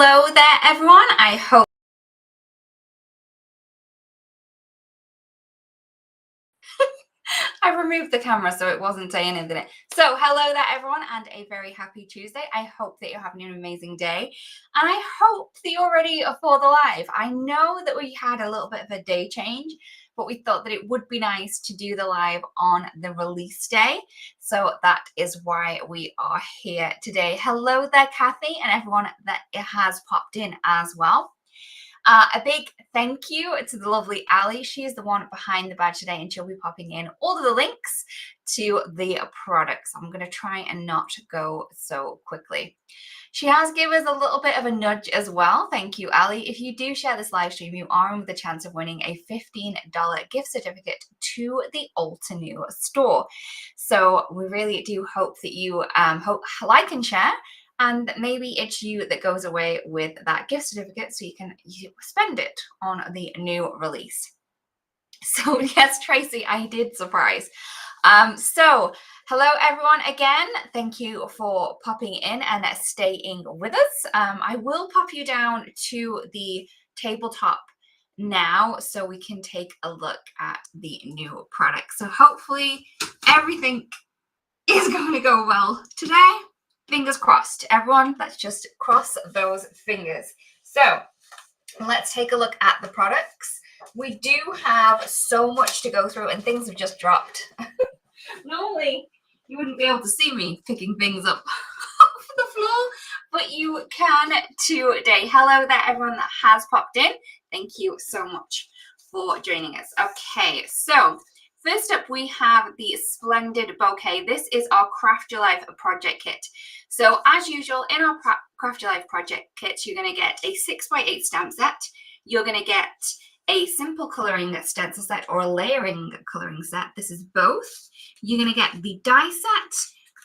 Hello there, everyone. I hope I removed the camera so it wasn't saying anything. So hello there, everyone, and a very happy Tuesday. I hope that you're having an amazing day, and I hope that you're ready for the live. I know that we had a little bit of a day change, but we thought that it would be nice to do the live on the release day. So that is why we are here today. Hello there, Kathy, and everyone that has popped in as well. A big thank you to the lovely Ali. She is the one behind the badge today, and she'll be popping in all of the links to the products. I'm going to try and not go so quickly. She has given us a little bit of a nudge as well. Thank you, Ali. If you do share this live stream, you are in with the chance of winning a $15 gift certificate to the Ulta New store. So we really do hope that you like and share. And maybe it's you that goes away with that gift certificate so you can spend it on the new release. So yes, Tracy, I did surprise. So hello, everyone. Again, thank you for popping in and staying with us. I will pop you down to the tabletop now so we can take a look at the new product. So hopefully everything is going to go well today. Fingers crossed, everyone. Let's just cross those fingers. So let's take a look at the products. We do have so much to go through, and things have just dropped. Normally, you wouldn't be able to see me picking things up off the floor, but you can today. Hello there, everyone that has popped in. Thank you so much for joining us. Okay, so first up, we have the Splendid Bouquet. This is our Craft Your Life project kit. So as usual, in our Craft Your Life project kits, you're going to get a 6x8 stamp set. You're going to get a simple coloring stencil set or a layering coloring set. This is both. You're going to get the die set,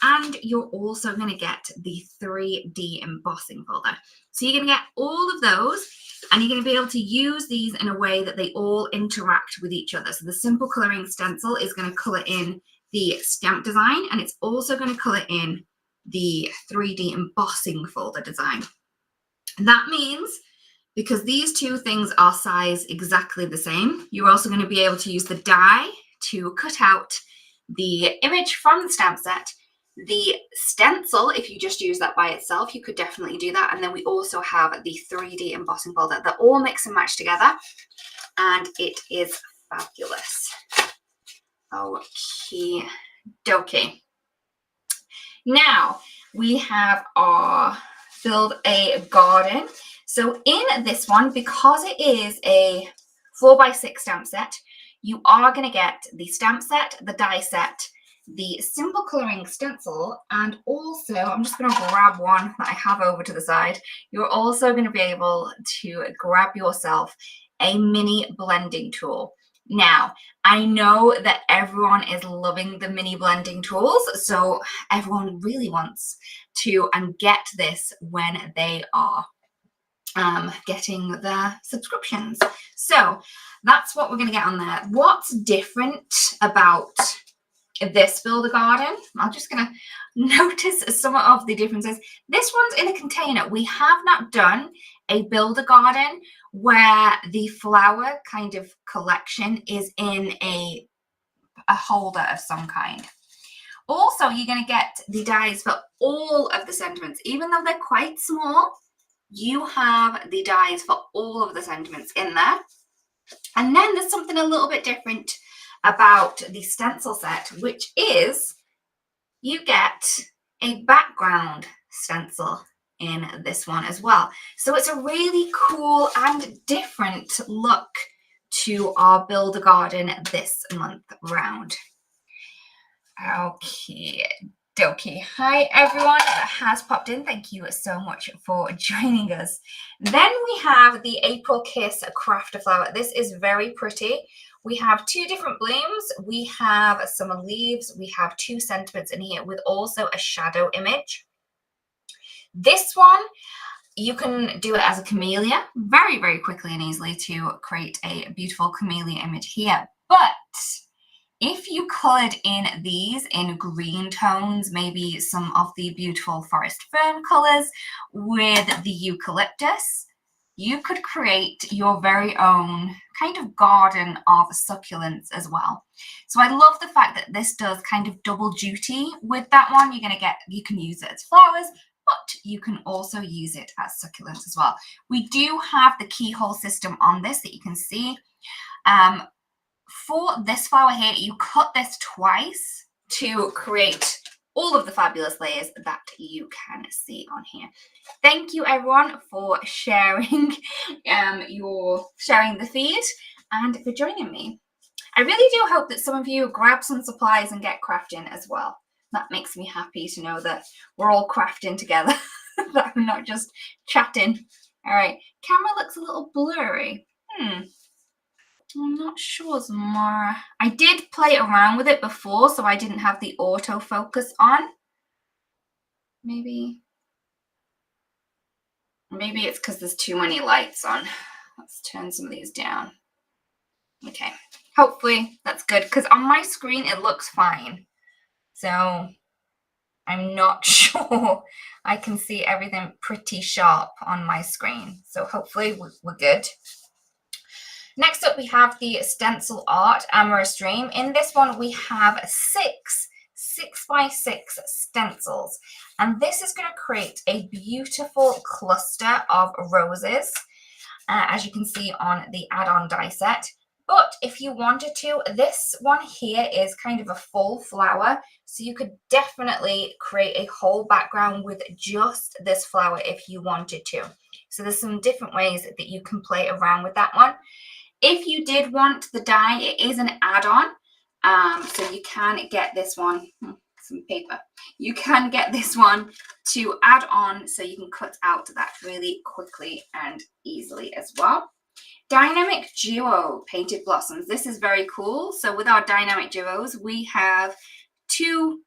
and you're also going to get the 3D embossing folder. So you're going to get all of those, and you're going to be able to use these in a way that they all interact with each other. So the simple coloring stencil is going to color in the stamp design, and it's also going to color in the 3D embossing folder design. And that means, because these two things are size exactly the same, you're also going to be able to use the die to cut out the image from the stamp set. The stencil, if you just use that by itself, you could definitely do that. And then we also have the 3D embossing folder that all mix and match together, and it is fabulous. Okie dokie. Now we have our Build a Garden. So in this one, because it is a 4x6 stamp set, you are going to get the stamp set, the die set, the simple coloring stencil, and also, I'm just going to grab one that I have over to the side. You're also going to be able to grab yourself a mini blending tool. Now, I know that everyone is loving the mini blending tools, so everyone really wants to get this when they are getting their subscriptions. So that's what we're going to get on there. What's different about this Build a Garden? I'm just going to notice some of the differences. This one's in a container. We have not done a Build a Garden where the flower kind of collection is in a holder of some kind. Also, you're going to get the dies for all of the sentiments. Even though they're quite small, you have the dies for all of the sentiments in there. And then there's something a little bit different about the stencil set, which is you get a background stencil in this one as well. So it's a really cool and different look to our Build a Garden this month round. Okay. Dokie. Hi, everyone that has popped in. Thank you so much for joining us. Then we have the April Kiss Craft a Flower. This is very pretty. We have two different blooms. We have some leaves. We have two sentiments in here with also a shadow image. This one, you can do it as a camellia very, very quickly and easily to create a beautiful camellia image here. But If you colored in these in green tones, maybe some of the beautiful forest fern colors with the eucalyptus, you could create your very own kind of garden of succulents as well. So I love the fact that this does kind of double duty with that one. You can use it as flowers, but you can also use it as succulents as well. We do have the keyhole system on this that you can see. For this flower here, you cut this twice to create all of the fabulous layers that you can see on here. Thank you everyone for sharing sharing the feed and for joining me. I really do hope that some of you grab some supplies and get crafting as well. That makes me happy to know that we're all crafting together, that I'm not just chatting. All right, camera looks a little blurry. I'm not sure, Zamara. I did play around with it before, so I didn't have the autofocus on. Maybe it's because there's too many lights on. Let's turn some of these down. Okay, hopefully that's good, because on my screen it looks fine. So I'm not sure. I can see everything pretty sharp on my screen. So hopefully we're good. Next up, we have the Stencil Art Amorous Dream. In this one, we have 6 6x6 stencils. And this is going to create a beautiful cluster of roses, as you can see on the add-on die set. But if you wanted to, this one here is kind of a full flower. So you could definitely create a whole background with just this flower if you wanted to. So there's some different ways that you can play around with that one. If you did want the die, it is an add-on. So you can get this one, some paper. You can get this one to add on so you can cut out that really quickly and easily as well. Dynamic Duo Painted Blossoms. This is very cool. So with our Dynamic Duos, we have 2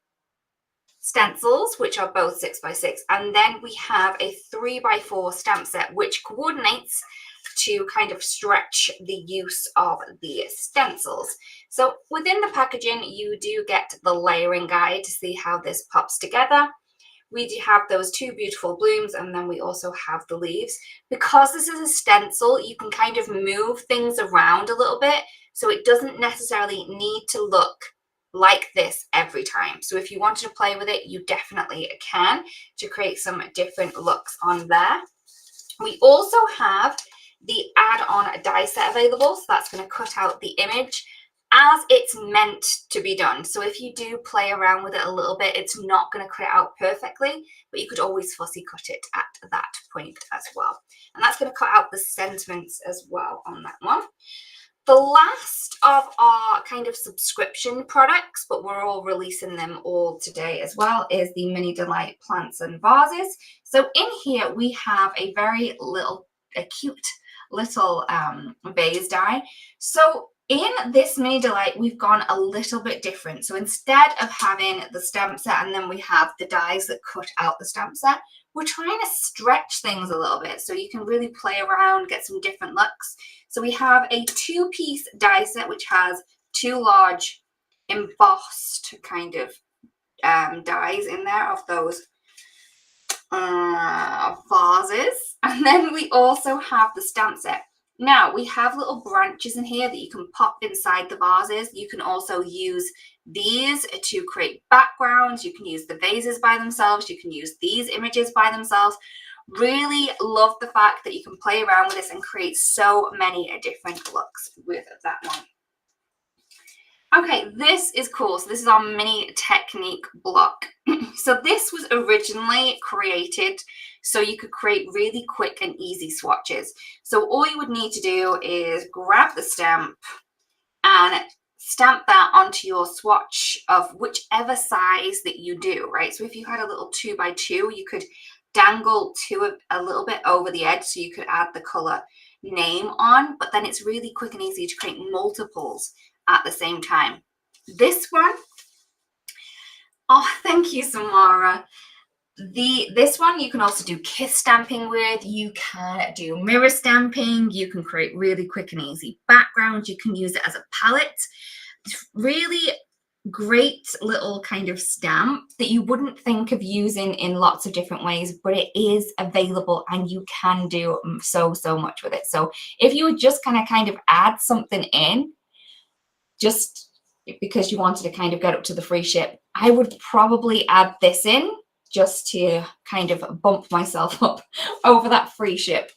stencils, which are both 6x6, and then we have a 3x4 stamp set, which coordinates to kind of stretch the use of the stencils. So within the packaging, you do get the layering guide to see how this pops together. We do have those 2 beautiful blooms, and then we also have the leaves. Because this is a stencil, you can kind of move things around a little bit, so it doesn't necessarily need to look like this every time. So if you wanted to play with it, you definitely can, to create some different looks on there. We also have the add-on die set available, so that's going to cut out the image as it's meant to be done. So if you do play around with it a little bit, it's not going to cut it out perfectly, but you could always fussy cut it at that point as well. And that's going to cut out the sentiments as well on that one. The last of our kind of subscription products, but we're all releasing them all today as well, is the Mini Delight Plants and Vases. So in here we have a very cute little vase die. So in this Mini Delight, we've gone a little bit different. So instead of having the stamp set and then we have the dies that cut out the stamp set, we're trying to stretch things a little bit so you can really play around, get some different looks. So we have a 2-piece die set, which has 2 large embossed kind of dies in there of those vases. And then we also have the stamp set. Now we have little branches in here that you can pop inside the vases. You can also use these to create backgrounds. You can use the vases by themselves. You can use these images by themselves. Really love the fact that you can play around with this and create so many different looks with that one. Okay, this is cool. So this is our mini technique block. So this was originally created so you could create really quick and easy swatches. So all you would need to do is grab the stamp and stamp that onto your swatch of whichever size that you do, right? So if you had a little 2x2, you could dangle 2 a little bit over the edge so you could add the color name on, but then it's really quick and easy to create multiples at the same time. This one, oh, thank you, Samara. This one you can also do kiss stamping with. You can do mirror stamping. You can create really quick and easy backgrounds. You can use it as a palette. really great little kind of stamp that you wouldn't think of using in lots of different ways, but it is available and you can do so much with it. So if you would just kind of add something in, just because you wanted to kind of get up to the free ship, I would probably add this in just to kind of bump myself up over that free ship.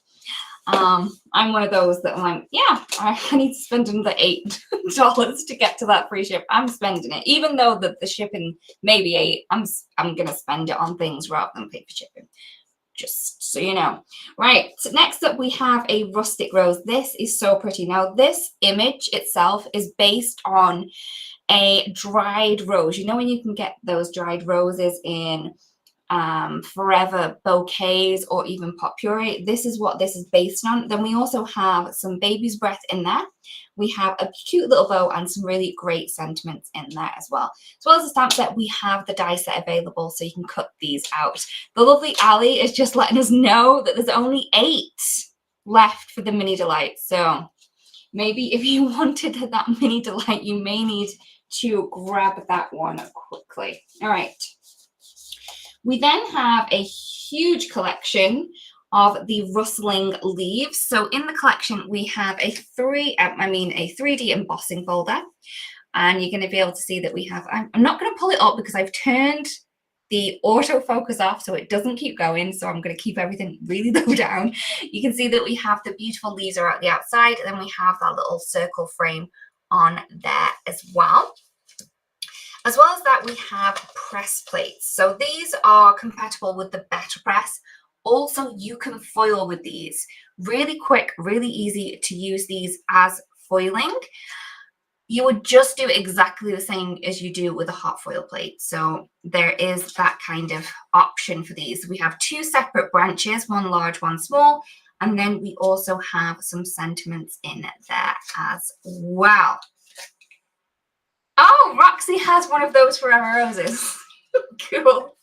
I'm one of those that I'm like, yeah, I need to spend another $8 to get to that free ship. I'm spending it, even though the shipping may be $8. I'm gonna spend it on things rather than pay for shipping. Just so you know. Right, so next up we have a rustic rose. This is so pretty. Now this image itself is based on a dried rose. You know when you can get those dried roses in forever bouquets or even pot puree? This is what this is based on. Then we also have some baby's breath in there. We have a cute little bow and some really great sentiments in there as well. As well as the stamp set, we have the die set available so you can cut these out. The lovely Ali is just letting us know that there's only 8 left for the mini delight. So maybe if you wanted that mini delight, you may need to grab that one quickly. All right. We then have a huge collection of the rustling leaves. So in the collection, we have a 3D embossing folder. And you're going to be able to see that we have, I'm not going to pull it up because I've turned the autofocus off so it doesn't keep going. So I'm going to keep everything really low down. You can see that we have the beautiful leaves are at the outside. And then we have that little circle frame on there as well. As well as that, we have press plates. So these are compatible with the Better Press. Also, you can foil with these. Really quick, really easy to use these as foiling. You would just do exactly the same as you do with a hot foil plate. So there is that kind of option for these. We have 2 separate branches, one large, one small. And then we also have some sentiments in there as well. Oh, Roxy has one of those forever roses. Cool.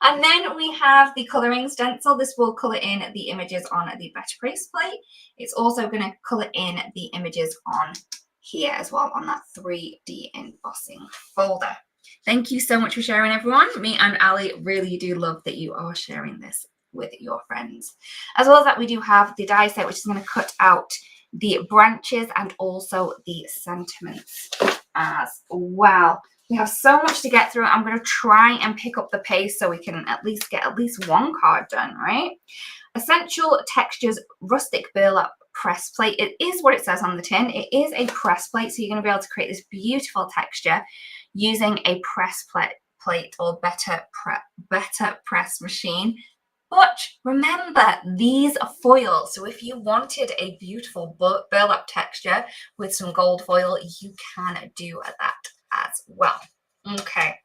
And then we have the colouring stencil. This will colour in the images on the Better Press plate. It's also going to colour in the images on here as well on that 3D embossing folder. Thank you so much for sharing, everyone. Me and Ali really do love that you are sharing this with your friends. As well as that, we do have the die set, which is going to cut out the branches and also the sentiments as well. We have so much to get through. I'm going to try and pick up the pace so we can at least get at least one card done, right? Essential Textures Rustic Burlap Press Plate. It is what it says on the tin. It is a press plate, so you're going to be able to create this beautiful texture using a press plate or better press machine. But remember, these are foil. So if you wanted a beautiful burlap texture with some gold foil, you can do that as well. Okay.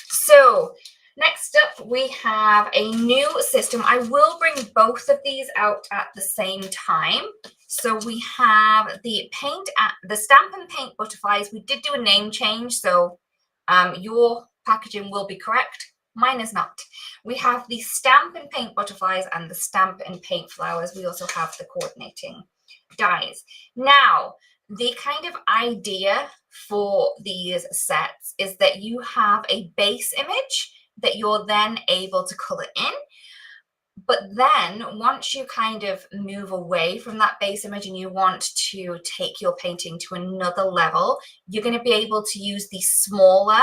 So next up, we have a new system. I will bring both of these out at the same time. So we have the Stamp and Paint butterflies. We did do a name change, so your packaging will be correct. Mine is not. We have the Stamp and Paint butterflies and the Stamp and Paint flowers. We also have the coordinating dies. Now, the kind of idea for these sets is that you have a base image that you're then able to color in. But then once you kind of move away from that base image and you want to take your painting to another level, you're going to be able to use the smaller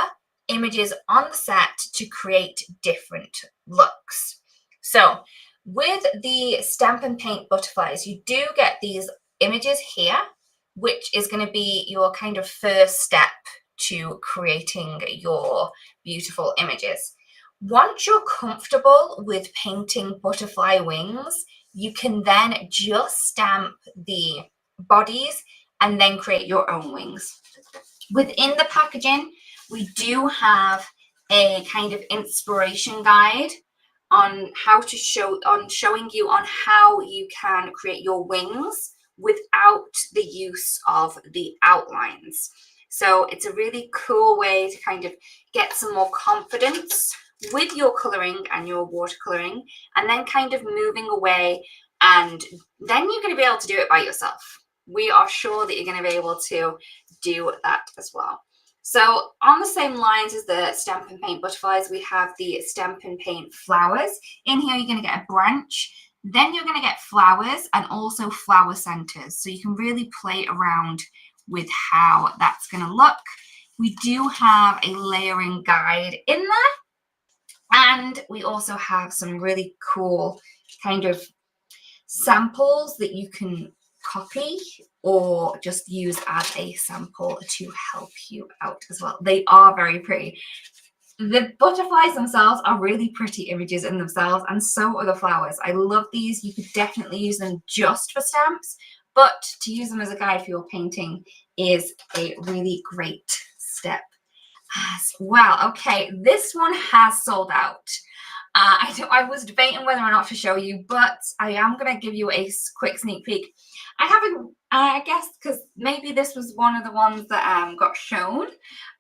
images on the set to create different looks. So with the Stamp and Paint butterflies, you do get these images here, which is going to be your kind of first step to creating your beautiful images. Once you're comfortable with painting butterfly wings, you can then just stamp the bodies and then create your own wings. Within the packaging, we do have a kind of inspiration guide on showing you on how you can create your wings without the use of the outlines. So it's a really cool way to kind of get some more confidence with your coloring and your watercoloring, and then kind of moving away, and then you're going to be able to do it by yourself. We are sure that you're going to be able to do that as well. So on the same lines as the Stamp and Paint butterflies, we have the Stamp and Paint flowers. In here, you're going to get a branch. Then you're going to get flowers and also flower centers. So you can really play around with how that's going to look. We do have a layering guide in there. And we also have some really cool kind of samples that you can copy or just use as a sample to help you out as well. They are very pretty. The butterflies themselves are really pretty images in themselves, and so are the flowers. I love these. You could definitely use them just for stamps, but to use them as a guide for your painting is a really great step as well. Okay, this one has sold out. I was debating whether or not to show you, but I am going to give you a quick sneak peek. I haven't, I guess, because maybe this was one of the ones that got shown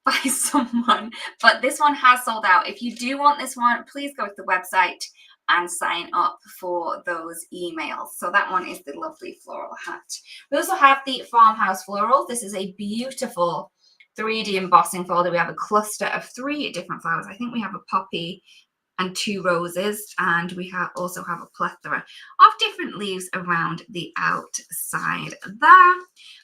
by someone, but this one has sold out. If you do want this one, please go to the website and sign up for those emails. So that one is the lovely floral hat. We also have the farmhouse florals. This is a beautiful 3D embossing folder. We have a cluster of 3 different flowers. I think we have a poppy and 2 roses, and we also have a plethora of different leaves around the outside there.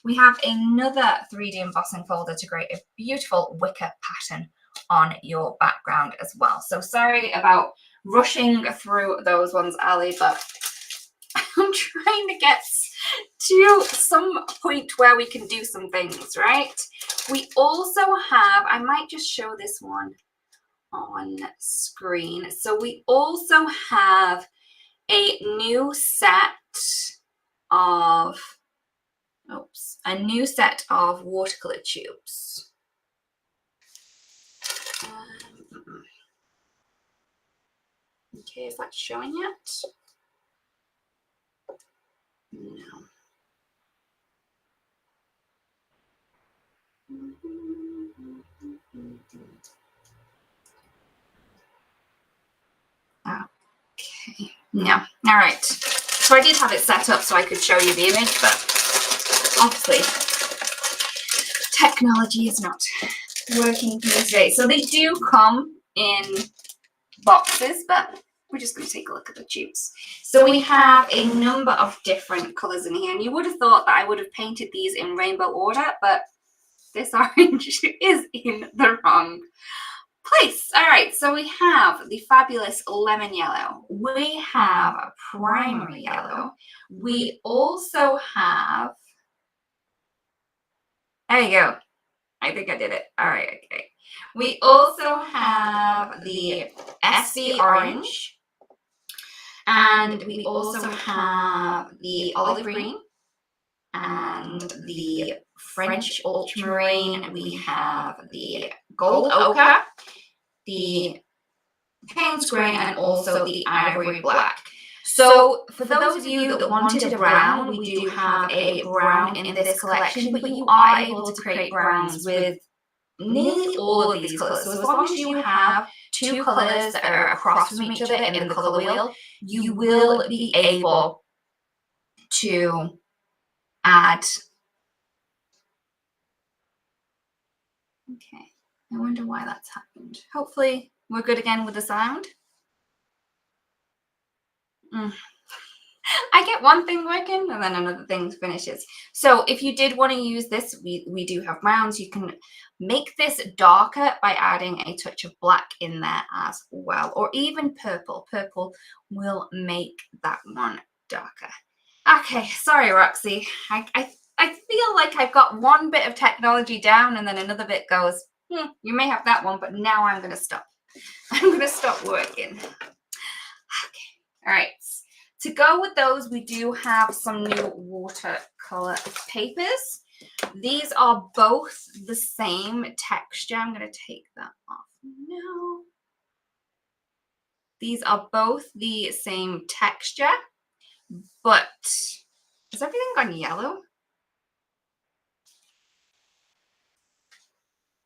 We have another 3D embossing folder to create a beautiful wicker pattern on your background as well. So sorry about rushing through those ones, Ali, but I'm trying to get to some point where we can do some things, right? We also have, I might just show this one on screen. So we also have a new set of watercolor tubes. Okay, is that showing yet? No. Okay, no. All right. So I did have it set up so I could show you the image, but obviously technology is not working for me today. So they do come in boxes, but we're just going to take a look at the tubes. So we have a number of different colors in here, and you would have thought that I would have painted these in rainbow order, but this orange is in the wrong place. All right, so we have the fabulous lemon yellow. We have a primary yellow. We also have, there you go. I think I did it. All right, okay. We also have the SC orange, and we also have the olive green and the French ultramarine. We have the gold ochre, the Payne's grey, and also the ivory black. So for those of you that wanted a brown, we do have a brown in this collection, but you are able to create browns with nearly all of these colors. So as long as you have 2 colors that are across from each other in the color wheel, you will be able to add. Okay, I wonder why that's happened. Hopefully we're good again with the sound. I get one thing working and then another thing finishes. So if you did want to use this, we do have browns. You can make this darker by adding a touch of black in there as well, or even purple. Purple will make that one darker. Okay, sorry, Roxy. I feel like I've got one bit of technology down and then another bit goes, you may have that one, but now I'm going to stop. I'm going to stop working. Okay, all right. To go with those, we do have some new watercolor papers. These are both the same texture. I'm going to take that off now. These are both the same texture, but has everything gone yellow?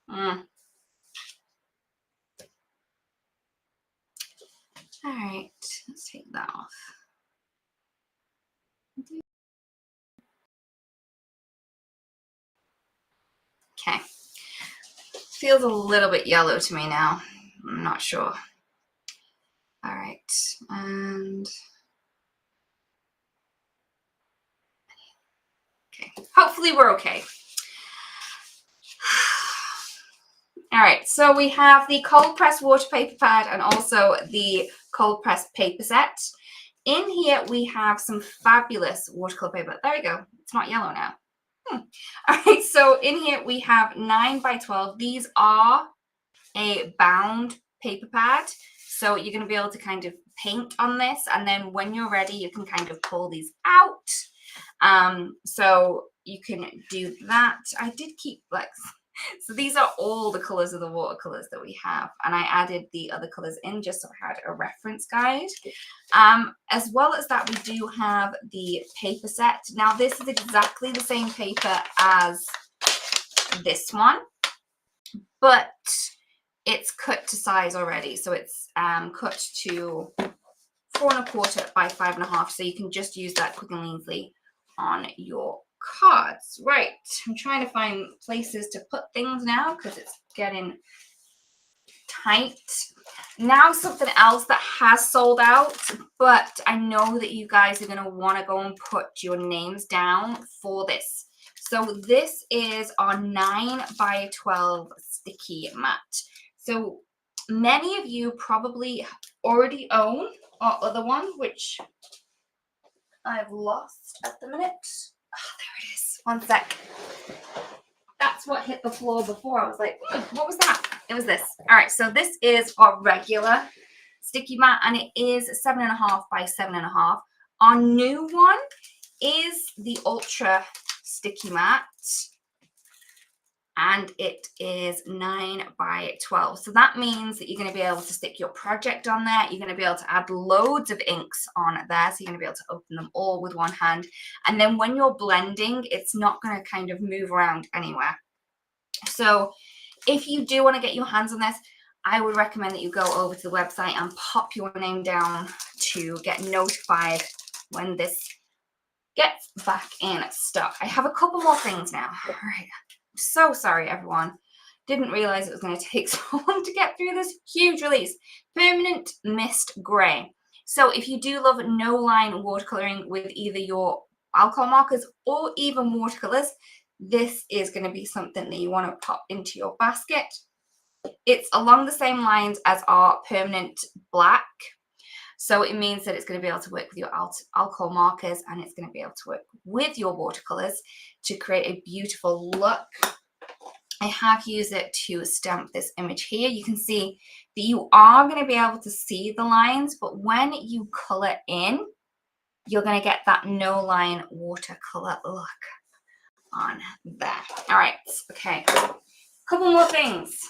All right, let's take that off. Feels a little bit yellow to me now. I'm not sure. All right, and okay, hopefully we're okay. All right, so we have the cold pressed water paper pad and also the cold pressed paper set. In here, we have some fabulous watercolor paper. There we go. It's not yellow now. All right, so in here, we have 9x12. These are a bound paper pad. So you're going to be able to kind of paint on this. And then when you're ready, you can kind of pull these out. So you can do that. I did keep like... So these are all the colors of the watercolors that we have. And I added the other colors in just so I had a reference guide. As well as that, we do have the paper set. Now, this is exactly the same paper as this one, but it's cut to size already. So it's cut to 4 1/4 by 5 1/2. So you can just use that quick and easily on your cards. Right, I'm trying to find places to put things now because it's getting tight. Now something else that has sold out, but I know that you guys are going to want to go and put your names down for this. So this is our 9x12 sticky mat. So many of you probably already own our other one, which I've lost at the minute. Oh, there it is. One sec. That's what hit the floor before. I was like, what was that? It was this. All right, so this is our regular sticky mat, and it is 7.5 by 7.5. Our new one is the ultra sticky mat, and it is 9x12. So that means that you're going to be able to stick your project on there. You're going to be able to add loads of inks on there. So you're going to be able to open them all with one hand. And then when you're blending, it's not going to kind of move around anywhere. So if you do want to get your hands on this, I would recommend that you go over to the website and pop your name down to get notified when this gets back in stock. I have a couple more things now. All right. So sorry, everyone. Didn't realize it was going to take so long to get through this huge release. Permanent Mist Grey. So if you do love no-line watercoloring with either your alcohol markers or even watercolors, this is going to be something that you want to pop into your basket. It's along the same lines as our Permanent Black. So it means that it's going to be able to work with your alcohol markers, and it's going to be able to work with your watercolors to create a beautiful look. I have used it to stamp this image here. You can see that you are going to be able to see the lines, but when you color in, you're going to get that no line watercolor look on there. All right, okay. Couple more things.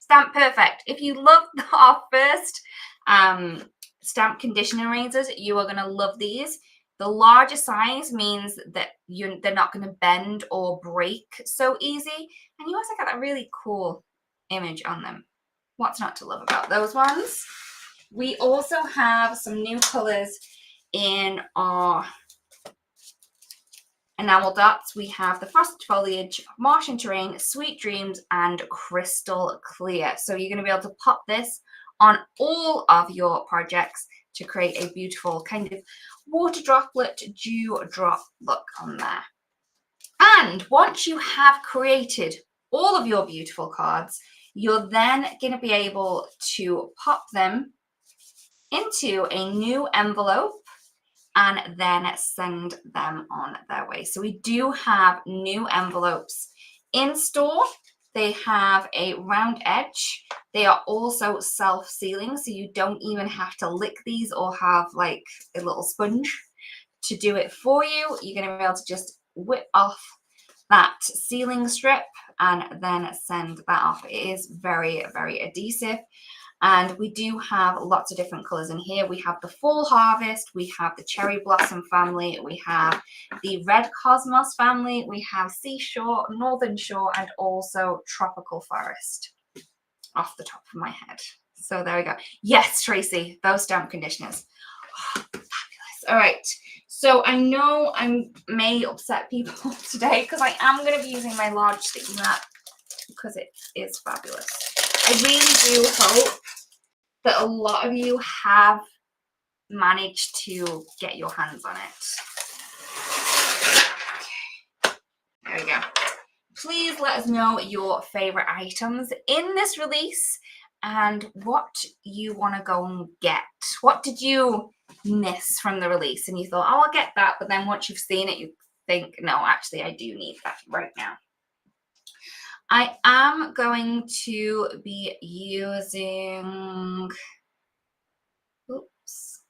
Stamp Perfect. If you love our first stamp conditioner erasers, you are going to love these. The larger size means that they're not going to bend or break so easy. And you also got that really cool image on them. What's not to love about those ones? We also have some new colors in our enamel dots. We have the Frosted Foliage, Martian Terrain, Sweet Dreams, and Crystal Clear. So you're going to be able to pop this on all of your projects to create a beautiful kind of water droplet, dew drop look on there. And once you have created all of your beautiful cards, you're then going to be able to pop them into a new envelope and then send them on their way. So we do have new envelopes in store. They have a round edge. They are also self-sealing, so you don't even have to lick these or have like a little sponge to do it for you. You're going to be able to just whip off that sealing strip and then send that off. It is very, very adhesive. And we do have lots of different colors in here. We have the Fall Harvest, we have the Cherry Blossom family, we have the Red Cosmos family, we have Seashore, Northern Shore, and also Tropical Forest off the top of my head. So there we go. Yes, Tracy, those stamp conditioners. Oh, fabulous. All right. So I know I may upset people today because I am going to be using my large sticky mat because it is fabulous. I really do hope that a lot of you have managed to get your hands on it. Okay. There we go. Please let us know your favorite items in this release and what you want to go and get. What did you miss from the release and you thought, oh, I'll get that, but then once you've seen it, you think, no, actually, I do need that right now. I am going to be using, oops,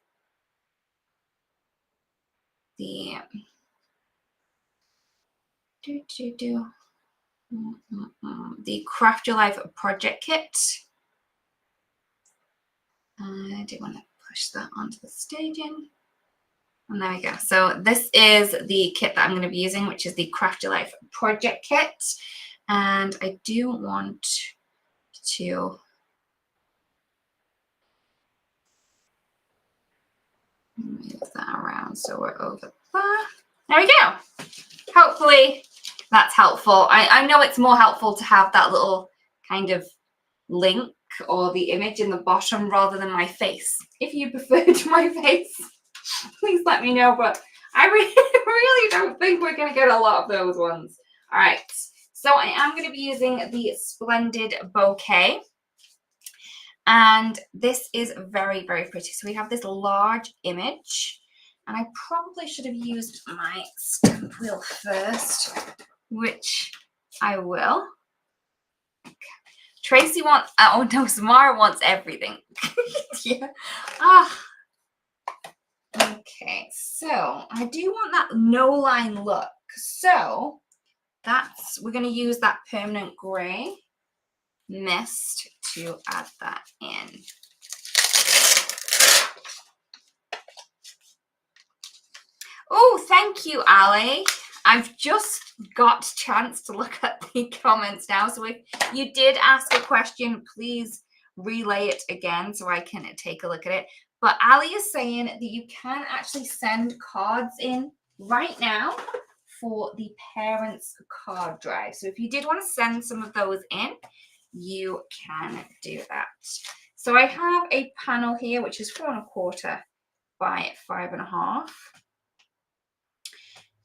the the Craft Your Life project kit. I do want to push that onto the staging. And there we go. So this is the kit that I'm going to be using, which is the Craft Your Life project kit. And I do want to move that around so we're over there. There we go. Hopefully that's helpful. I know it's more helpful to have that little kind of link or the image in the bottom rather than my face. If you prefer to my face, please let me know, but I really don't think we're going to get a lot of those ones. All right, so I am going to be using the Splendid Bouquet, and this is very, very pretty. So we have this large image, and I probably should have used my stamp wheel first, which I will. Okay. Tracy wants, oh no, Samara wants everything. Yeah. Ah. Okay, so I do want that no line look. So we're going to use that permanent grey mist to add that in. Oh, thank you, Ali. I've just got a chance to look at the comments now. So if you did ask a question, please relay it again so I can take a look at it. But Ali is saying that you can actually send cards in right now for the parents' card drive. So if you did want to send some of those in, you can do that. So I have a panel here, which is 4 1/4 by 5 1/2.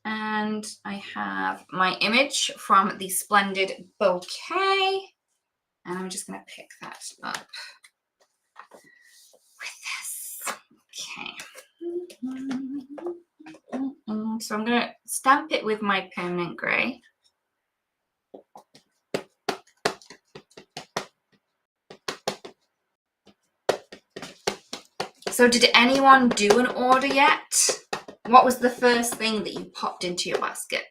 And I have my image from the Splendid Bouquet. And I'm just going to pick that up with this. Okay. So I'm going to stamp it with my permanent grey. So did anyone do an order yet? What was the first thing that you popped into your basket?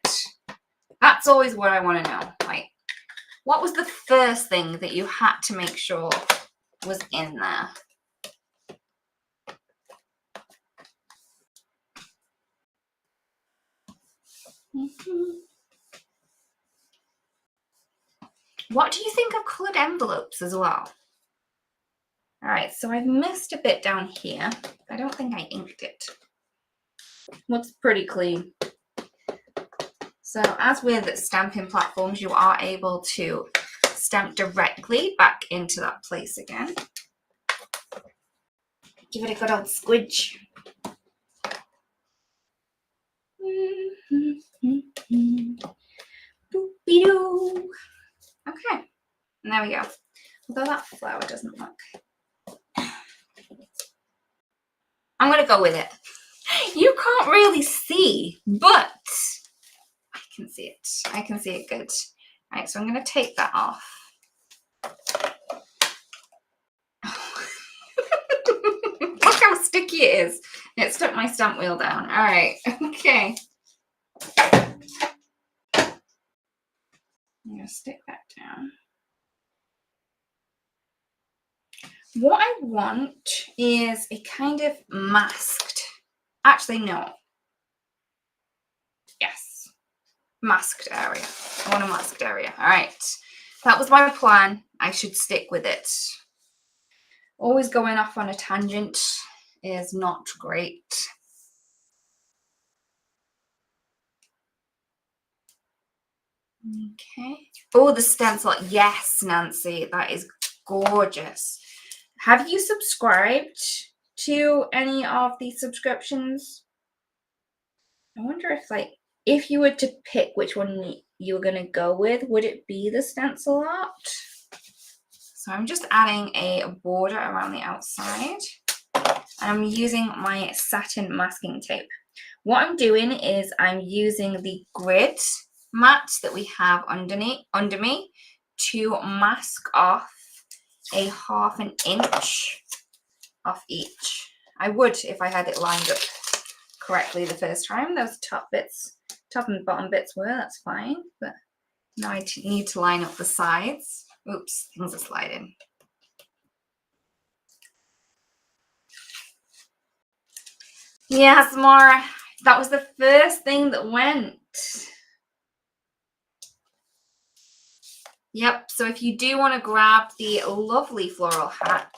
That's always what I want to know. Like, what was the first thing that you had to make sure was in there? What do you think of coloured envelopes as well? All right, so I've missed a bit down here. I don't think I inked it. Looks pretty clean. So as with stamping platforms, you are able to stamp directly back into that place again. Give it a good old squidge. Boop-be-doo. Okay, and there we go. Although that flower doesn't look. I'm going to go with it. You can't really see, but I can see it. I can see it good. All right, so I'm going to take that off. Look how sticky it is. It stuck my stamp wheel down. All right, okay. I'm going to stick that down. What I want is a kind of masked, actually no, yes, masked area. I want a masked area. All right, that was my plan. I should stick with it. Always going off on a tangent is not great. Okay. Oh, the stencil. Yes, Nancy, that is gorgeous. Have you subscribed to any of these subscriptions? I wonder if, like, if you were to pick which one you were going to go with, would it be the stencil art? So I'm just adding a border around the outside. And I'm using my satin masking tape. What I'm doing is I'm using the grid mat that we have under me to mask off a 1/2 inch off each. I would if I had it lined up correctly the first time. Those top and bottom bits were, that's fine. But now I need to line up the sides. Oops, things are sliding. Yes, Mara, that was the first thing that went. Yep, so if you do want to grab the lovely floral hat,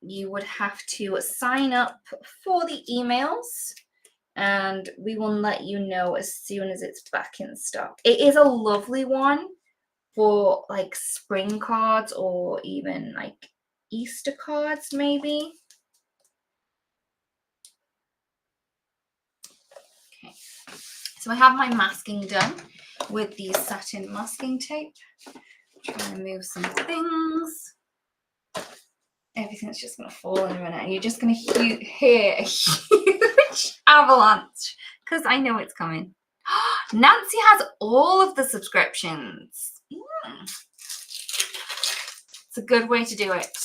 you would have to sign up for the emails and we will let you know as soon as it's back in stock. It is a lovely one for like spring cards or even like Easter cards maybe. Okay, so I have my masking done with the satin masking tape. I'm trying to move some things. Everything's just going to fall in a minute. You're just going to hear a huge avalanche because I know it's coming. Nancy has all of the subscriptions. It's a good way to do it.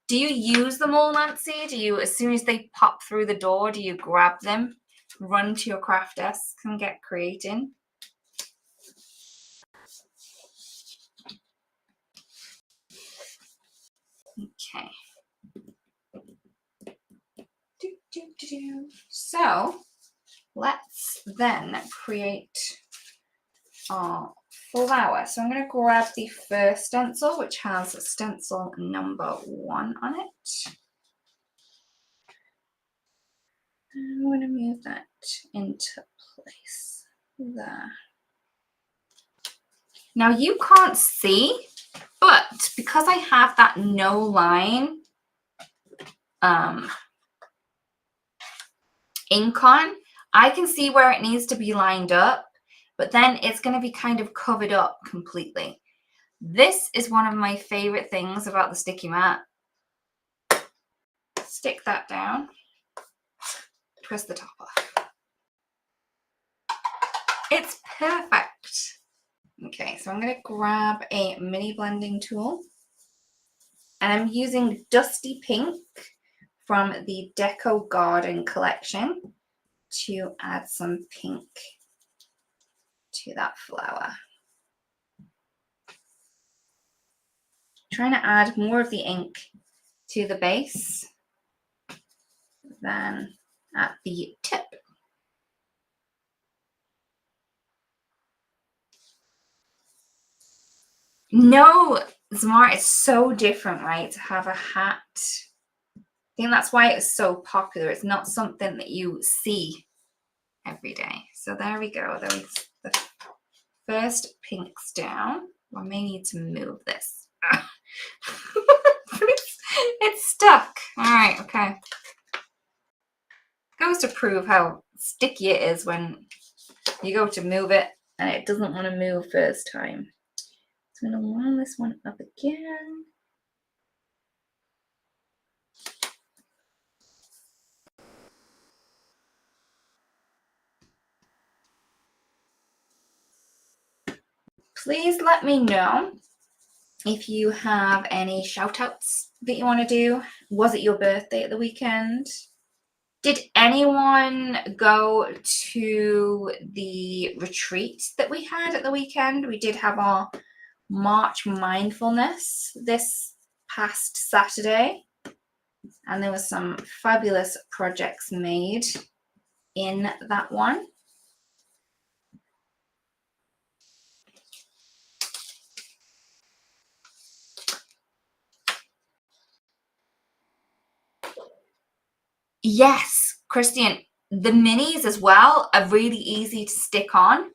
Do you use them all, Nancy? Do you, as soon as they pop through the door, do you grab them, run to your craft desk and get creating? Okay. So let's then create our flower. So I'm going to grab the first stencil, which has stencil number 1 on it. I'm going to move that into place there. Now you can't see, but because I have that no line ink on, I can see where it needs to be lined up, but then it's going to be kind of covered up completely. This is one of my favorite things about the sticky mat. Stick that down, twist the top off. It's perfect. Okay, so I'm going to grab a mini blending tool and I'm using Dusty Pink from the Deco Garden collection to add some pink to that flower. Trying to add more of the ink to the base than at the tip. No, Zamar, it's so different, right? To have a hat. I think that's why it's so popular. It's not something that you see every day. So there we go. There's the first pinks down. I may need to move this. It's stuck. All right, okay. Goes to prove how sticky it is when you go to move it and it doesn't want to move first time. So I'm going to line this one up again. Please let me know if you have any shout outs that you want to do. Was it your birthday at the weekend? Did anyone go to the retreat that we had at the weekend? We did have our March mindfulness this past Saturday, and there were some fabulous projects made in that one. Yes, Christian, the minis as well are really easy to stick on.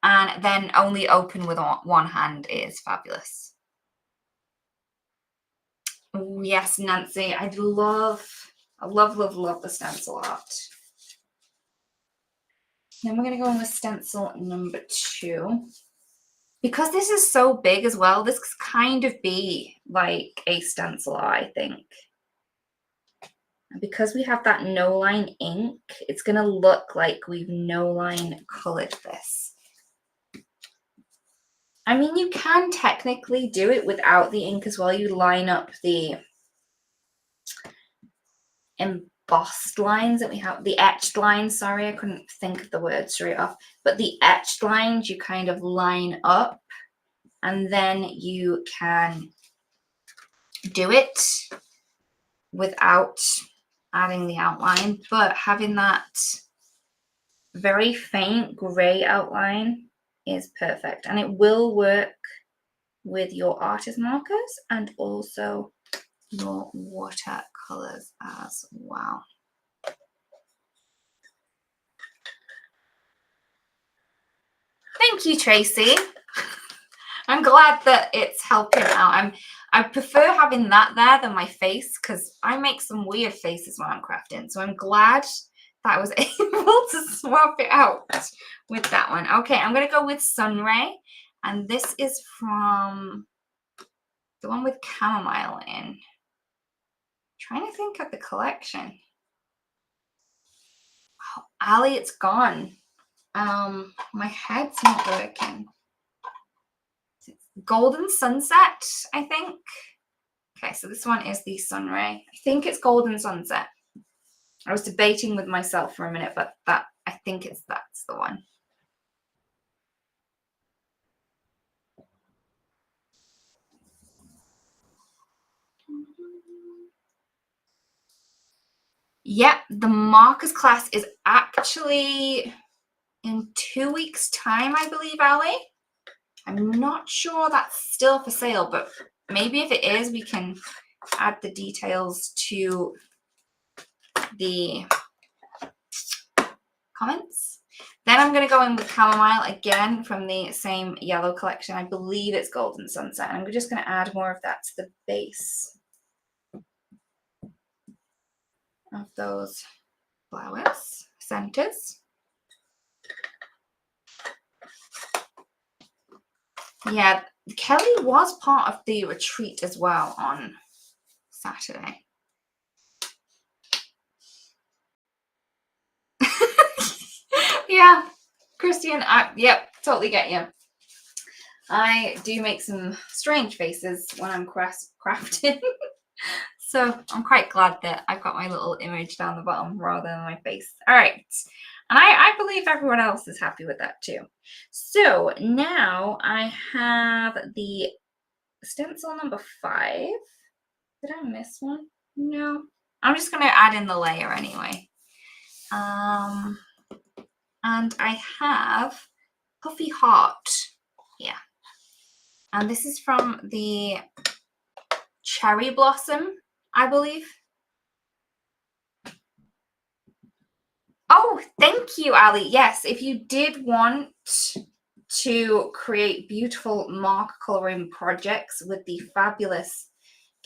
and then only open with one hand. It is fabulous. Oh, yes, Nancy, I love the stencil art. Then we're going to go in with stencil number 2. Because this is so big as well, this could kind of be like a stencil art, I think. And because we have that no line ink, it's going to look like we've no line colored this. I mean, you can technically do it without the ink as well. You line up the embossed lines that we have, the etched lines, sorry, I couldn't think of the word straight off, but the etched lines you kind of line up, and then you can do it without adding the outline, but having that very faint gray outline is perfect, and it will work with your artist markers and also your watercolors as well. Thank you, Tracy. I'm glad that it's helping out. I prefer having that there than my face, because I make some weird faces when I'm crafting. So I'm glad that I was able to swap it out with that one. Okay, I'm going to go with Sunray. And this is from the one with chamomile in. Trying to think of the collection. Oh, Ali, it's gone. My head's not working. Golden Sunset, I think. Okay, so this one is the Sunray. I think it's Golden Sunset. I was debating with myself for a minute, but I think that's the one. Yeah, the markers class is actually in 2 weeks' time, I believe, Ali. I'm not sure that's still for sale, but maybe if it is, we can add the details to the comments. Then I'm going to go in with chamomile again from the same yellow collection. I believe it's Golden Sunset. I'm just going to add more of that to the base of those flowers, centers. Yeah, Kelly was part of the retreat as well on Saturday. Yeah, Christian, yep, totally get you. I do make some strange faces when I'm crafting. So I'm quite glad that I've got my little image down the bottom rather than my face. All right. And I believe everyone else is happy with that too. So now I have the stencil number 5. Did I miss one? No. I'm just going to add in the layer anyway. And I have Puffy Heart here. And this is from the Cherry Blossom, I believe. Oh, thank you, Ali. Yes, if you did want to create beautiful marker coloring projects with the fabulous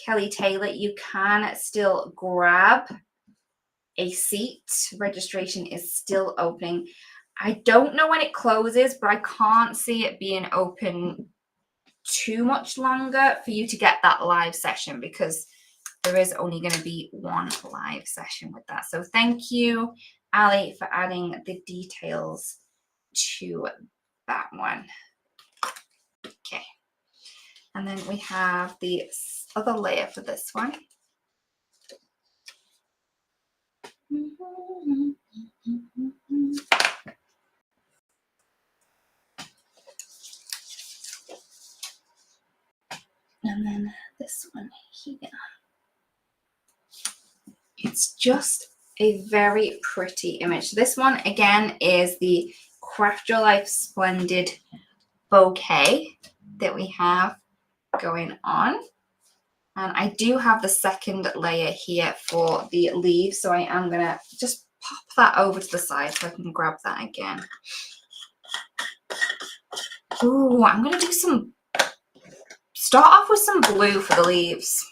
Kelly Taylor, you can still grab a seat. Registration is still opening. I don't know when it closes, but I can't see it being open too much longer for you to get that live session, because there is only going to be one live session with that. So thank you, Ali, for adding the details to that one. Okay. And then we have the other layer for this one. And then this one here. It's just a very pretty image. This one, again, is the Craft Your Life Splendid bouquet that we have going on. And I do have the second layer here for the leaves, so I am going to just pop that over to the side so I can grab that again. Ooh, I'm going to do start off with some blue for the leaves.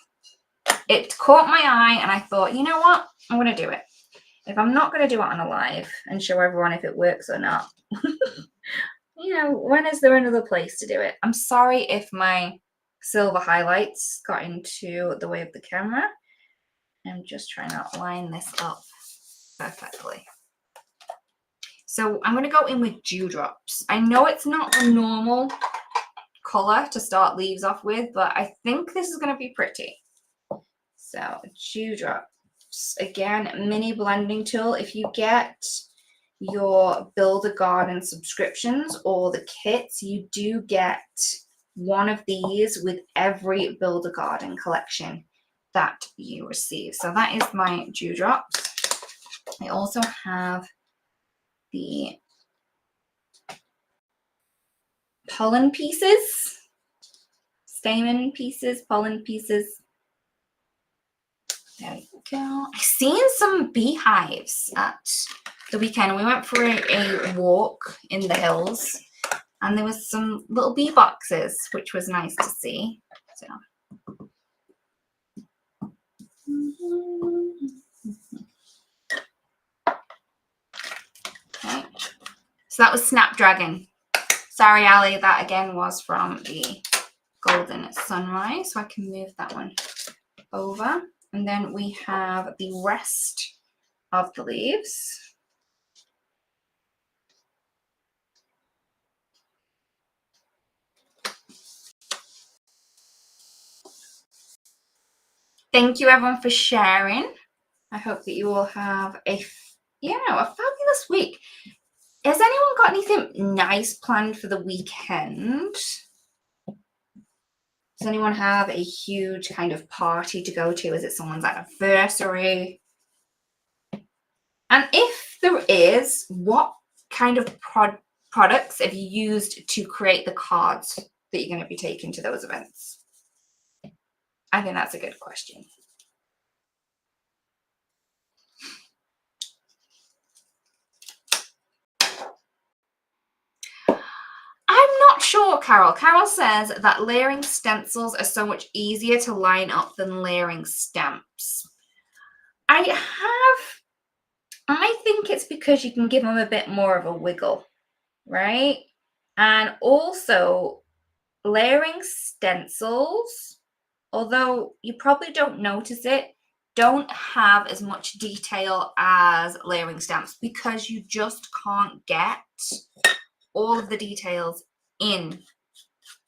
It caught my eye and I thought, you know what? I'm going to do it. If I'm not going to do it on a live and show everyone if it works or not, you know, when is there another place to do it? I'm sorry if my silver highlights got into the way of the camera. I'm just trying to line this up perfectly. So I'm going to go in with dewdrops. I know it's not a normal color to start leaves off with, but I think this is going to be pretty. So dewdrops, again, mini blending tool. If you get your Build a Garden subscriptions or the kits, you do get one of these with every Build a Garden collection that you receive. So that is my dewdrops. I also have the pollen pieces, stamen pieces, pollen pieces. There we go. I've seen some beehives at the weekend. We went for a walk in the hills and there was some little bee boxes, which was nice to see. So. Okay. So that was Snapdragon. Sorry, Ali, that again was from the Golden Sunrise. So I can move that one over. And then we have the rest of the leaves. Thank you everyone for sharing. I hope that you all have a fabulous week. Has anyone got anything nice planned for the weekend? Does anyone have a huge kind of party to go to? Is it someone's anniversary? And if there is, what kind of products have you used to create the cards that you're going to be taking to those events? I think that's a good question. I'm not sure, Carol. Carol says that layering stencils are so much easier to line up than layering stamps. I think it's because you can give them a bit more of a wiggle, right? And also layering stencils, although you probably don't notice it, don't have as much detail as layering stamps because you just can't get all of the details in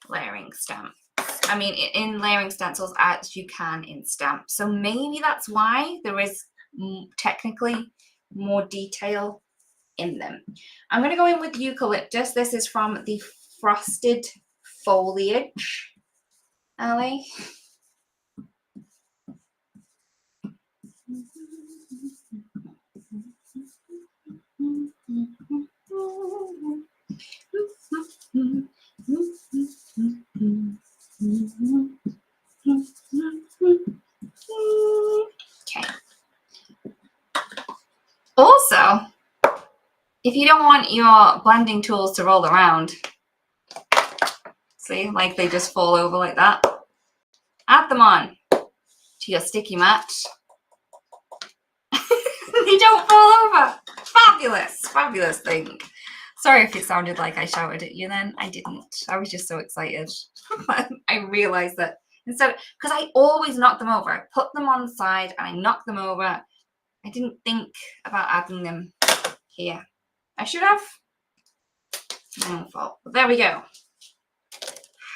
layering stamps. I mean, in layering stencils as you can in stamps. So maybe that's why there is technically more detail in them. I'm going to go in with eucalyptus. This is from the Frosted Foliage, Ali. Okay. Also, if you don't want your blending tools to roll around, see, like they just fall over like that, add them on to your sticky mat. They don't fall over. Fabulous, fabulous thing. Sorry if it sounded like I shouted at you then. I didn't. I was just so excited. I realized that instead, because I always knock them over. I put them on the side and I knock them over. I didn't think about adding them here. I should have. My own fault. But there we go.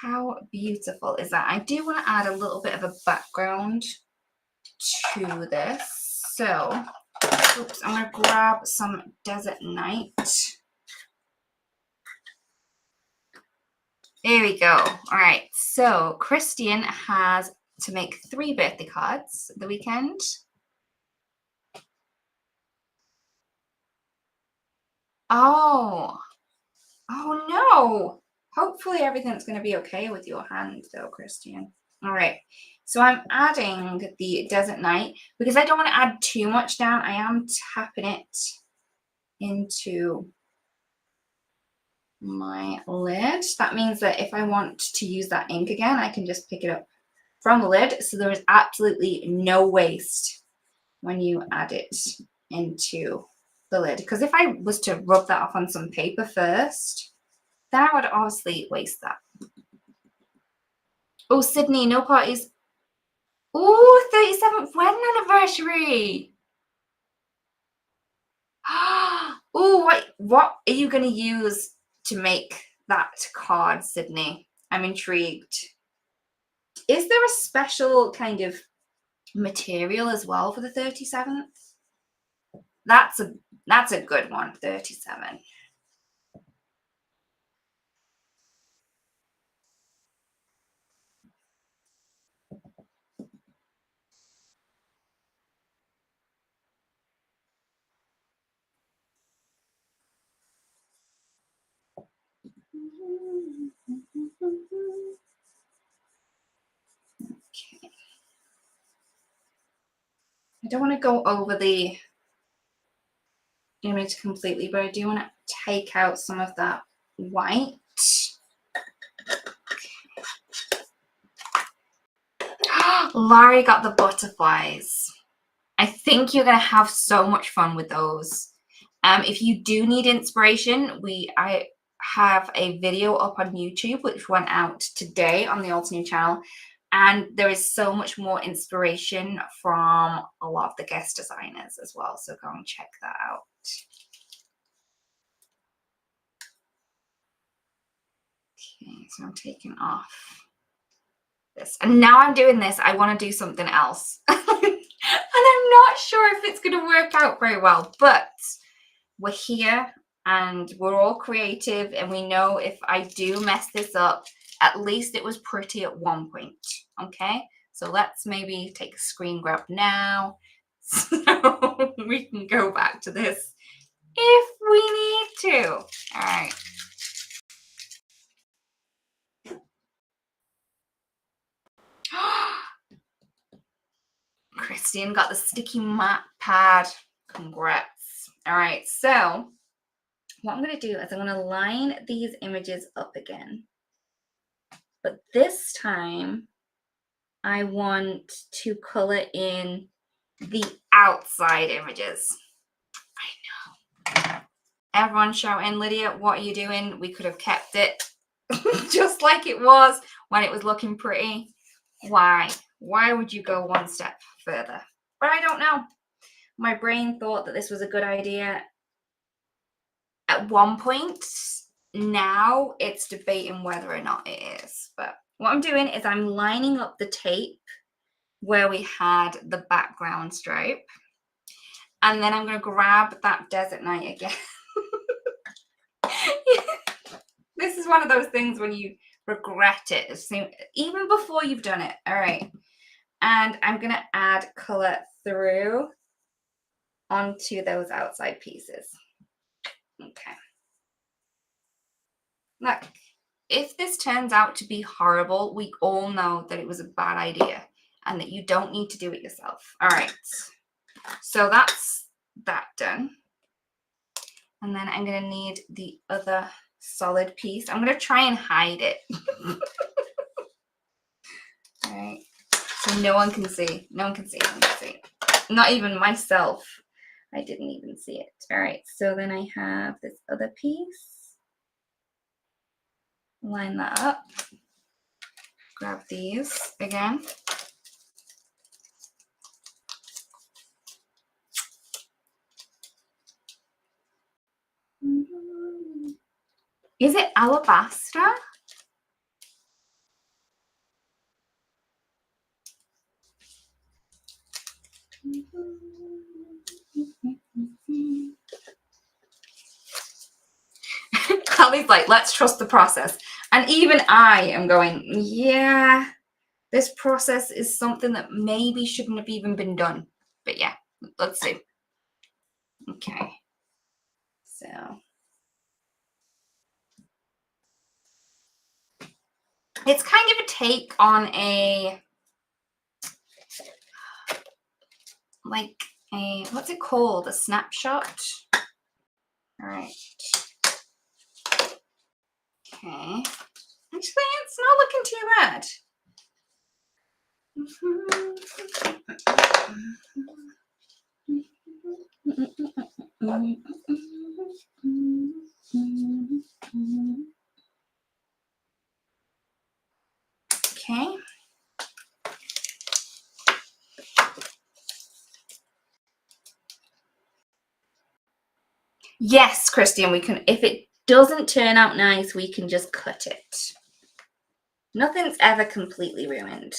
How beautiful is that? I do want to add a little bit of a background to this. So, oops, I'm going to grab some Desert Night. There we go. All right. So Christian has to make 3 birthday cards the weekend. Oh no. Hopefully everything's going to be okay with your hand though, Christian. All right. So I'm adding the Desert Night because I don't want to add too much down. I am tapping it into my lid. That means that if I want to use that ink again, I can just pick it up from the lid. So there is absolutely no waste when you add it into the lid. Because if I was to rub that off on some paper first, then I would obviously waste that. Oh, Sydney, no parties. Oh, 37th wedding anniversary. Oh, what are you going to use to make that card, Sydney? I'm intrigued. Is there a special kind of material as well for the 37th? That's a good one, 37. Okay. I don't want to go over the image completely, but I do want to take out some of that white. Larry got the butterflies. I think you're going to have so much fun with those. If you do need inspiration, I have a video up on YouTube which went out today on the Alta New channel, and there is so much more inspiration from a lot of the guest designers as well, so go and check that out. Okay, so I'm taking off this, and now I'm doing this, I want to do something else. And I'm not sure if it's going to work out very well, but we're here and we're all creative, and we know if I do mess this up, at least it was pretty at one point. Okay, so let's maybe take a screen grab now so we can go back to this if we need to. All right. Christine got the sticky mat pad. Congrats. All right, so what I'm going to do is I'm going to line these images up again. But this time, I want to color in the outside images. I know. Everyone shouting, Lydia, what are you doing? We could have kept it just like it was when it was looking pretty. Why? Why would you go one step further? But I don't know. My brain thought that this was a good idea at one point. Now it's debating whether or not it is. But what I'm doing is I'm lining up the tape where we had the background stripe. And then I'm going to grab that desert night again. This is one of those things when you regret it, even before you've done it. All right. And I'm going to add color through onto those outside pieces. Okay. Look, if this turns out to be horrible, we all know that it was a bad idea and that you don't need to do it yourself. All right. So that's that done. And then I'm going to need the other solid piece. I'm going to try and hide it. All right. So no one can see. No one can see. No one can see. Not even myself. I didn't even see it. All right. So then I have this other piece. Line that up. Grab these again. Is it alabaster? Hallie's like, let's trust the process. And even I am going, yeah, this process is something that maybe shouldn't have even been done. But yeah, let's see. Okay. So it's kind of a take on what's it called? A snapshot. All right. Okay. Actually, it's not looking too bad. Okay. Yes, Christian, we can, if it doesn't turn out nice, we can just cut it. Nothing's ever completely ruined.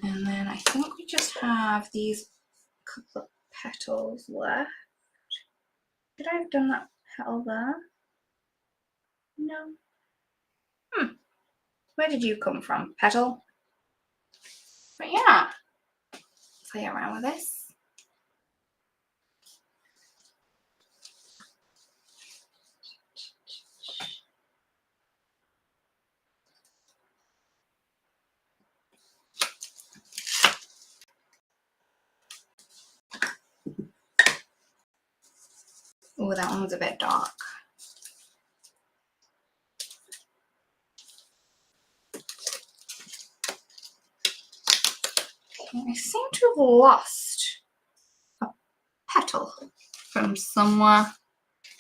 And then I think we just have these couple of petals left. Should I have done that petal there? No. Where did you come from, petal? But yeah, play around with this. Oh, that one's a bit dark. Okay, I seem to have lost a petal from somewhere.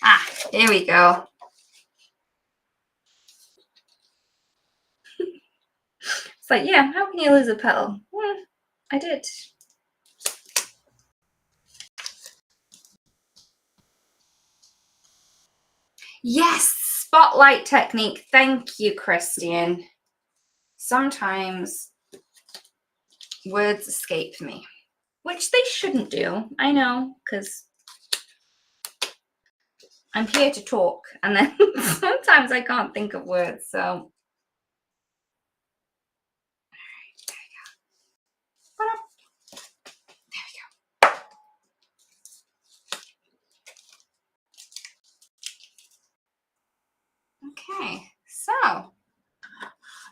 Ah, here we go. It's like, yeah, how can you lose a petal? I did. Yes, spotlight technique. Thank you, Christian. Sometimes words escape me, which they shouldn't do. I know, because I'm here to talk, and then sometimes I can't think of words, so. Okay, so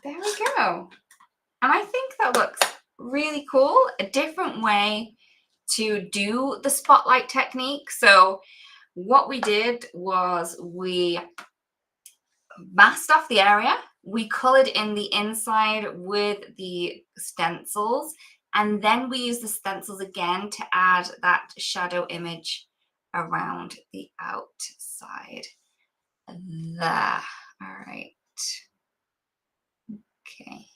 there we go. And I think that looks really cool. A different way to do the spotlight technique. So what we did was we masked off the area. We colored in the inside with the stencils. And then we used the stencils again to add that shadow image around the outside. There. All right. Okay.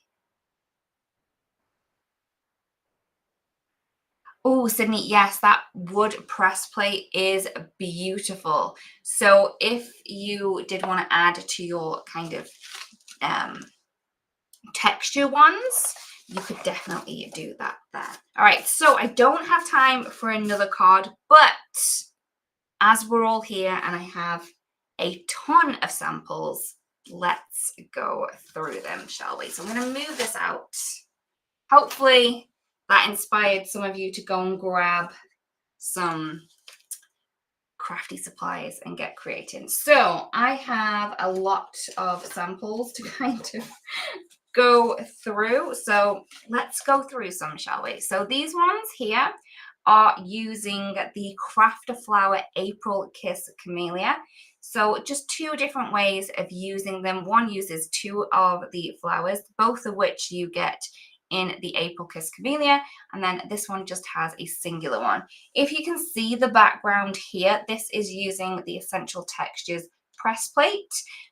Oh, Sydney, yes, that wood press plate is beautiful. So if you did want to add to your kind of texture ones, you could definitely do that there. All right, so I don't have time for another card, but as we're all here and I have a ton of samples, let's go through them, shall we? So I'm going to move this out. Hopefully that inspired some of you to go and grab some crafty supplies and get creating. So I have a lot of samples to kind of go through. So let's go through some, shall we? So these ones here are using the Craft a Flower April Kiss Camellia. So just two different ways of using them. One uses two of the flowers, both of which you get in the April Kiss Camellia, and then this one just has a singular one. If you can see the background here, this is using the Essential Textures press plate,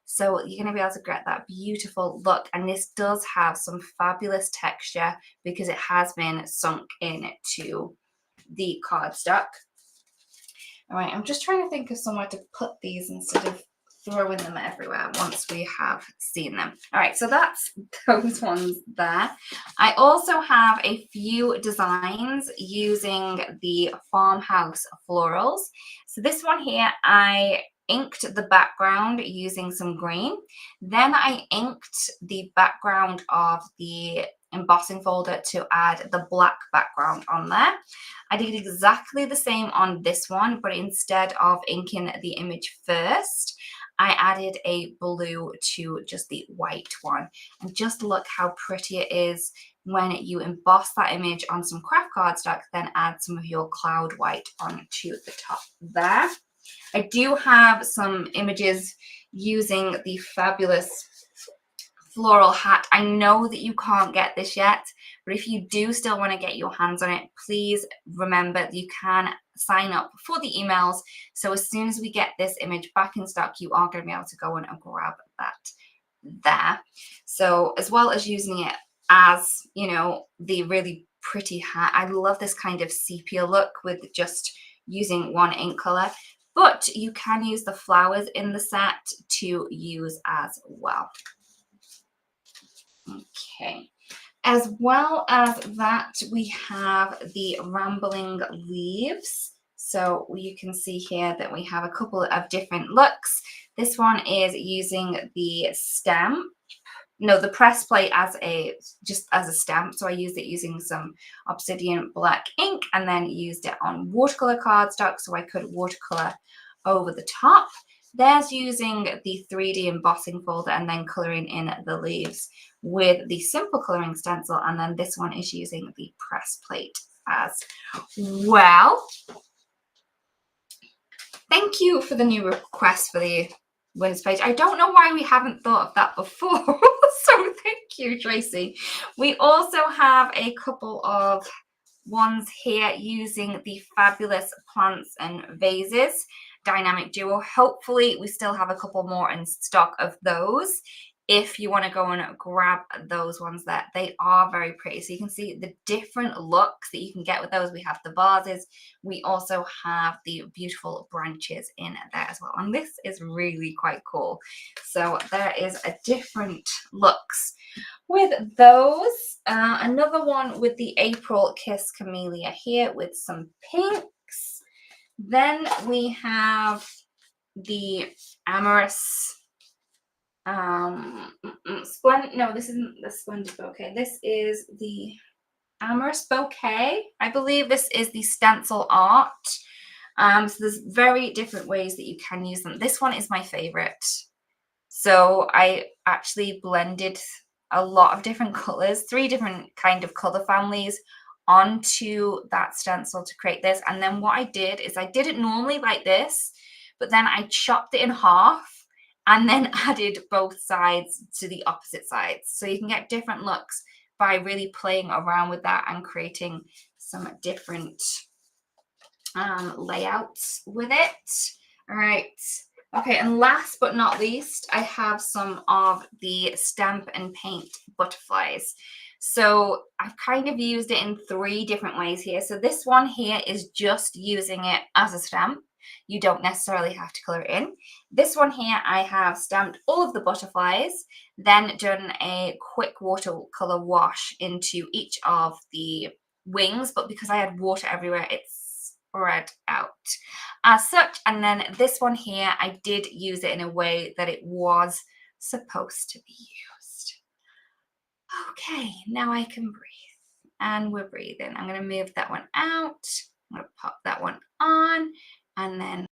so you're going to be able to get that beautiful look, and this does have some fabulous texture because it has been sunk into the cardstock. All right, I'm just trying to think of somewhere to put these instead of throwing them everywhere once we have seen them. All right, so that's those ones there. I also have a few designs using the Farmhouse Florals. So this one here, I inked the background using some green. Then I inked the background of the embossing folder to add the black background on there. I did exactly the same on this one, but instead of inking the image first, I added a blue to just the white one. And just look how pretty it is when you emboss that image on some craft cardstock, then add some of your cloud white onto the top there. I do have some images using the fabulous floral hat. I know that you can't get this yet, but if you do still want to get your hands on it, please remember that you can sign up for the emails. So as soon as we get this image back in stock, you are going to be able to go and grab that there. So as well as using it as, you know, the really pretty hat, I love this kind of sepia look with just using one ink color, but you can use the flowers in the set to use as well. Okay, as well as that, we have the rambling leaves. So you can see here that we have a couple of different looks. This one is using the stamp, no, the press plate as just as a stamp. So I used it using some obsidian black ink and then used it on watercolor cardstock so I could watercolor over the top. There's using the 3D embossing folder and then coloring in the leaves with the simple coloring stencil, and then this one is using the press plate as well. Thank you for the new request for the winners page. I don't know why we haven't thought of that before. So thank you, Tracy. We also have a couple of ones here using the fabulous plants and vases dynamic duo. Hopefully we still have a couple more in stock of those. If you want to go and grab those ones there, they are very pretty. So you can see the different looks that you can get with those. We have the vases. We also have the beautiful branches in there as well. And this is really quite cool. So there is a different looks with those. Another one with the April Kiss Camellia here with some pinks. Then we have the Amorous no, this isn't the Splendid Bouquet. This is the Amorous Bouquet. I believe this is the stencil art. So there's very different ways that you can use them. This one is my favorite. So I actually blended a lot of different colors, 3 different kind of color families onto that stencil to create this. And then what I did is I did it normally like this, but then I chopped it in half and then added both sides to the opposite sides. So you can get different looks by really playing around with that and creating some different layouts with it. All right. Okay, and last but not least, I have some of the Stamp and Paint butterflies. So I've kind of used it in 3 different ways here. So this one here is just using it as a stamp. You don't necessarily have to color it in. This one here, I have stamped all of the butterflies, then done a quick watercolor wash into each of the wings, but because I had water everywhere, it's spread out as such. And then this one here, I did use it in a way that it was supposed to be used. Okay, now I can breathe. And we're breathing. I'm going to move that one out. I'm going to pop that one on. And then